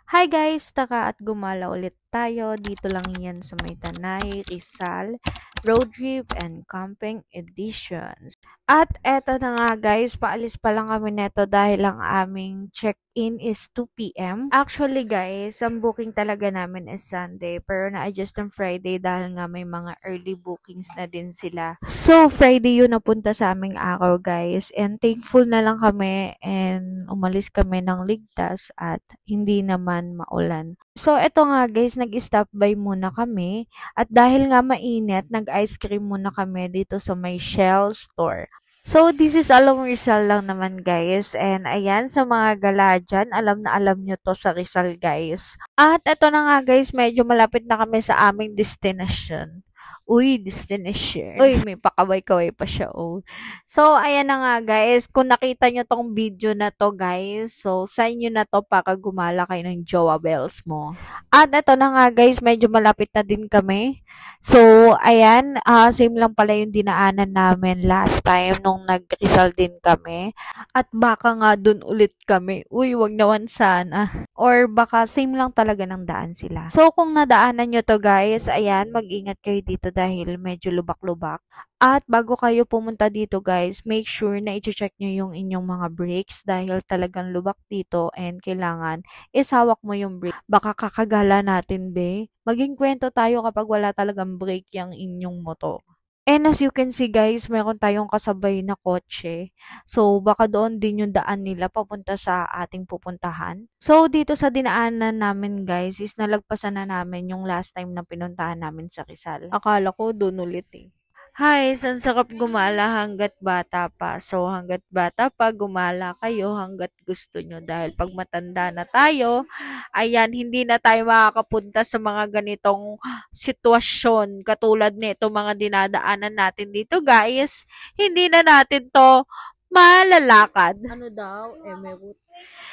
Hi guys! Taka at gumala ulit tayo. Dito lang yan sa May Tanay, Rizal, Road Trip and Camping Editions. At eto na nga guys, paalis pa lang kami neto dahil ang aming check-in is 2 p.m. Actually guys, ang booking talaga namin is Sunday pero na-adjust ng Friday dahil nga may mga early bookings na din sila. So Friday yun napunta sa aming araw guys and thankful na lang kami and umalis kami ng ligtas at hindi naman maulan. So eto nga guys, nag-stop by muna kami at dahil nga mainit, nag-ice cream muna kami dito sa may Shell store. So, this is along Rizal lang naman guys. And ayan, sa mga gala dyan, alam na alam nyo to sa Rizal guys. At eto na nga guys, medyo malapit na kami sa aming destination. Uy, destination. Uy, may pakaway-kaway pa siya, oh. So, ayan na nga guys. Kung nakita nyo tong video na to guys, so, sa inyo na to para gumala kayo ng Jowa Bells mo. At eto na nga guys, medyo malapit na din kami. So, ayan, same lang pala yung dinaanan namin last time nung nag-Rizal din kami. At baka nga dun ulit kami. Uy, wag naman sana. Or baka same lang talaga ng daan sila. So, kung nadaanan nyo to guys, ayan, mag-ingat kayo dito dahil medyo lubak-lubak. At bago kayo pumunta dito guys, make sure na i-check nyo yung inyong mga brakes dahil talagang lubak dito and kailangan isawak mo yung brake. Baka kakagala natin, be. Maging kwento tayo kapag wala talagang brake yung inyong motor. And as you can see guys, meron tayong kasabay na kotse. So, baka doon din yung daan nila papunta sa ating pupuntahan. So, dito sa dinaanan namin guys, is nalagpasan na namin yung last time na pinuntahan namin sa Rizal. Akala ko doon ulit eh. Hi, ang sarap gumala hanggat bata pa. So, hanggat bata pa, gumala kayo hanggat gusto nyo. Dahil pag matanda na tayo, ayan, hindi na tayo makakapunta sa mga ganitong sitwasyon. Katulad nito mga dinadaanan natin dito, guys. Hindi na natin to malalakad. Ano daw? Emerald.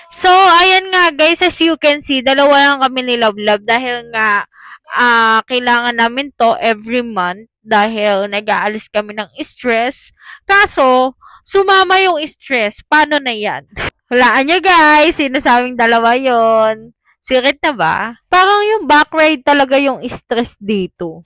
So, ayan nga guys, as you can see, dalawa lang kami ni Love Love dahil nga kailangan namin to every month dahil nag-aalis kami ng stress. Kaso, sumama yung stress. Paano na yan? Hulaan nyo guys, sinasabing dalawa yon. Secret na ba? Parang yung back ride talaga yung stress dito.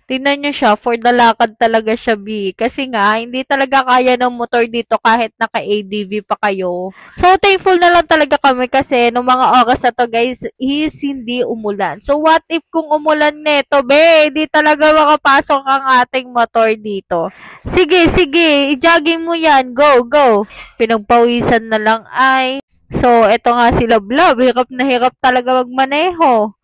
Tingnan niyo siya, for the lakad talaga siya, B. Kasi nga, hindi talaga kaya ng motor dito kahit naka-ADV pa kayo. So, thankful na lang talaga kami kasi nung mga oras na to, guys, is hindi umulan. So, what if kung umulan neto, be? Hindi talaga makapasok ang ating motor dito. Sige, sige, i-jogging mo yan. Go, go. Pinagpawisan na lang ay. So, eto nga si Love Love. Hirap na hirap talaga magmaneho.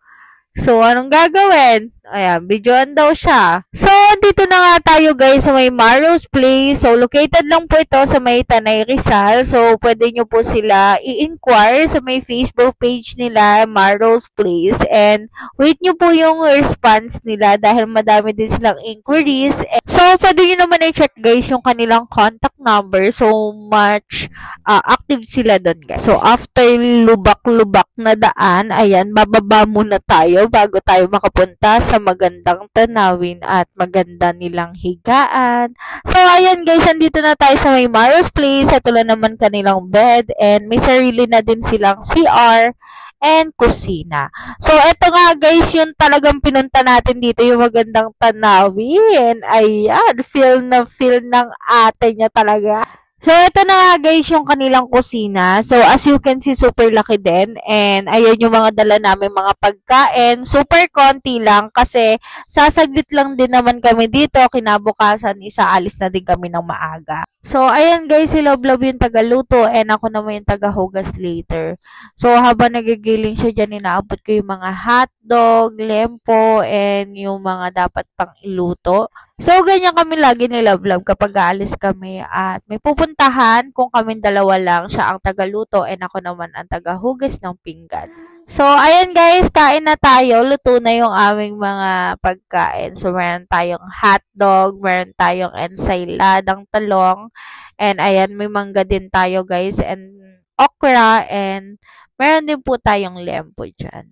So, anong gagawin? Ayan, videoan daw siya. So, dito na nga tayo guys sa may Marro's Place. So, located lang po ito sa may Tanay Rizal. So, pwede nyo po sila i-inquire sa may Facebook page nila, Marro's Place. And, wait nyo po yung response nila dahil madami din silang inquiries. So, pwede nyo naman i-check guys yung kanilang contact number. So, much active sila doon guys. So, after lubak-lubak na daan, ayan, bababa muna tayo bago tayo makapunta sa magandang tanawin at maganda nilang higaan. So, ayan guys, andito na tayo sa may Marro's Place. Ito lang naman kanilang bed and may sarili na din silang CR and kusina. So, eto nga guys, yung talagang pinunta natin dito, yung magandang tanawin. Ayan, feel ng ate niya talaga. So, ito na nga guys yung kanilang kusina. So, as you can see, super laki din. And, ayan yung mga dala namin mga pagkain. Super konti lang kasi sasaglit lang din naman kami dito. Kinabukasan, isaalis na din kami ng maaga. So, ayan guys, si Love Love yung tagaluto and ako naman yung tagahugas later. So, habang nagigiling siya dyan, inaabot ko yung mga hotdog, lempo, and yung mga dapat pang iluto. So, ganyan kami lagi ni Love Love kapag aalis kami at may pupuntahan kung kaming dalawa lang, siya ang tagaluto and ako naman ang tagahugas ng pinggan. So, ayan guys, kain na tayo. Luto na yung aming mga pagkain. So, meron tayong hotdog, meron tayong ensaladang talong, and ayan, may mangga din tayo guys, and okra, and meron din po tayong lempo dyan.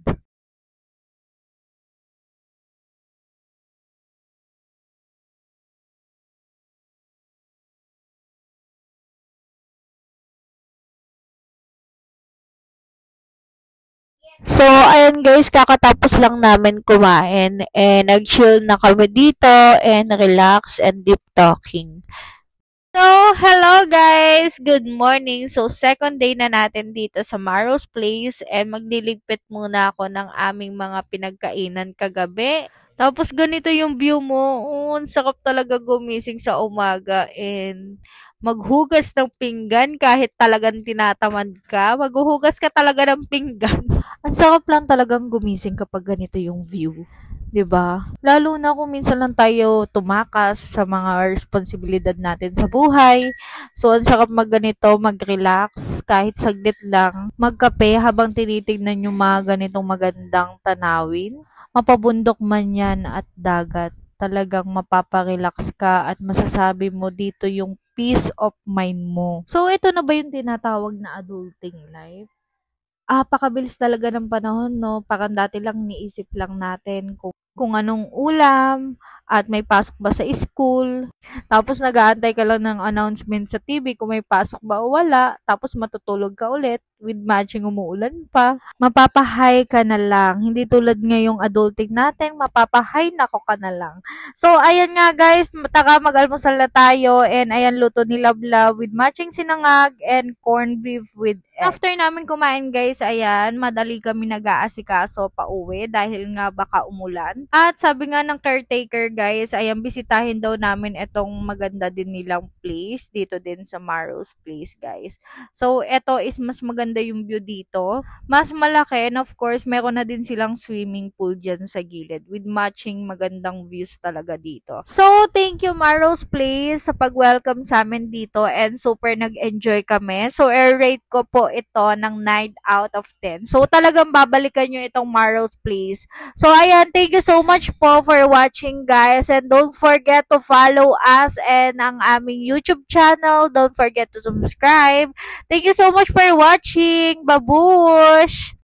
So, ayan guys, kakatapos lang namin kumain and nag-chill na kami dito and relax and deep talking. So, hello guys! Good morning! So, second day na natin dito sa Maro's Place and magliligpit muna ako ng aming mga pinagkainan kagabi. Tapos, ganito yung view mo. Oh, ang sarap talaga gumising sa umaga and maghugas ng pinggan kahit talagang tinatamad ka. Maghuhugas ka talaga ng pinggan. Ang sarap lang talagang gumising kapag ganito yung view. 'Di ba? Lalo na kung minsan lang tayo tumakas sa mga responsibilidad natin sa buhay. So, ang sarap magganito, mag-relax, kahit saglit lang, magkape habang tinitignan yung mga ganitong magandang tanawin. Mapabundok man yan at dagat, talagang mapaparelax ka at masasabi mo dito yung peace of mind mo. So, ito na ba yung tinatawag na adulting life? Pakabilis talaga ng panahon 'no, parang dati lang iniisip lang natin kung anong ulam at may pasok ba sa school. Tapos nag-aantay ka lang ng announcement sa TV kung may pasok ba o wala, tapos matutulog ka ulit with matching umuulan pa. Mapapa-high ka na lang, hindi tulad ngayong adulting natin, mapapa-high nako ka na lang. So ayan nga guys, tara mag-almusal na tayo and ayan luto ni Love with matching sinangag and corned beef with egg. After namin kumain guys, ayan, madali kami nag-aasikaso pauwi dahil nga baka umulan. At sabi nga ng caretaker guys, ayan, bisitahin daw namin itong maganda din nilang place dito din sa Maro's Place guys. So, eto is mas maganda yung view dito. Mas malaki and of course, meron na din silang swimming pool dyan sa gilid with matching magandang views talaga dito. So, thank you Maro's Place sa pag-welcome sa amin dito and super nag-enjoy kami. So, i-rate ko po ito ng 9 out of 10. So, talagang babalikan nyo itong Maro's Place. So, ayan, thank you so much po for watching guys and don't forget to follow us and ang aming YouTube channel. Don't forget to subscribe. Thank you so much for watching. Babush!